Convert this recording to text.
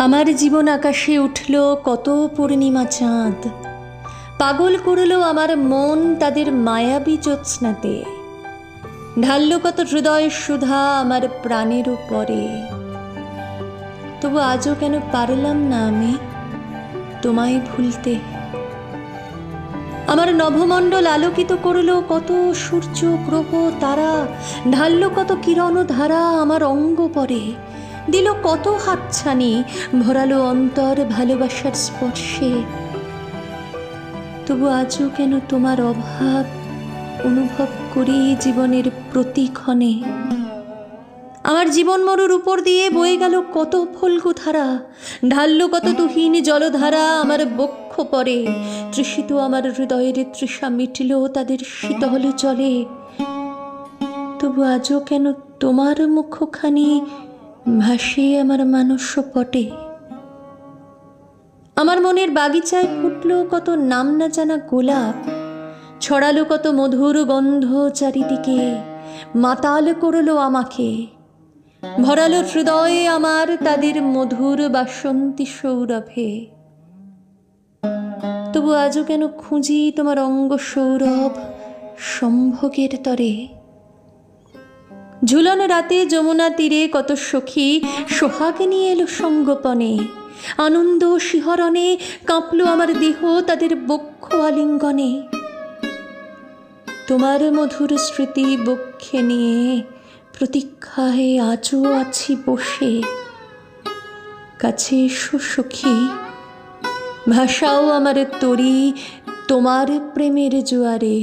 আমার জীবন আকাশে উঠল কত পূর্ণিমা চাঁদ, পাগল করল আমার মন তাদের মায়াবী জ্যোৎস্নাতে, ঢালল কত হৃদয় সুধা আমার প্রাণের উপরে। তবু আজও কেন পারলাম না আমি তোমায় ভুলতে। আমার নভমণ্ডল আলোকিত করল কত সূর্য গ্রহ তারা, ঢালল কত কিরণ ধারা আমার অঙ্গ পরে, দিল কত হাতছানি, ভরালো অন্তর ভালোবাসার স্পর্শে। তবু আজও কেন তোমার অভাব অনুভব করি জীবনের প্রতিক্ষণে। আমার জীবন মরুর উপর দিয়ে বয়ে গেল কত ফল্গু ধারা, ঢাললো কত তুহিন জলধারা আমার বক্ষ পরে, তৃষিত আমার হৃদয়ের তৃষা মিটল তাদের শীতল জলে। তবু আজও কেন তোমার মুখখানি ভাসে আমার মানস পটে। আমার মনের বাগিচায় ফুটল কত নাম না জানা গোলাপ, ছড়ালো কত মধুর গন্ধ চারিদিকে, মাতাল করলো আমাকে, ভরালো হৃদয়ে আমার তাদের মধুর বাসন্তী সৌরভে। তবু আজও কেন খুঁজি তোমার অঙ্গ সৌরভ সম্ভোগের তরে। ঝুলন রাতে যমুনা তীরে কত সখী সোহাগে নিয়ে এলো সঙ্গোপনে, আনন্দ শিহরণে কাঁপলো আমার দেহ তাদের বক্ষ আলিঙ্গনে। তোমার মধুর স্মৃতি বক্ষে নিয়ে প্রতীক্ষায় আজও আছি বসে। কাছে এসো সখী, ভাষাও আমার তরি তোমার প্রেমের জোয়ারে।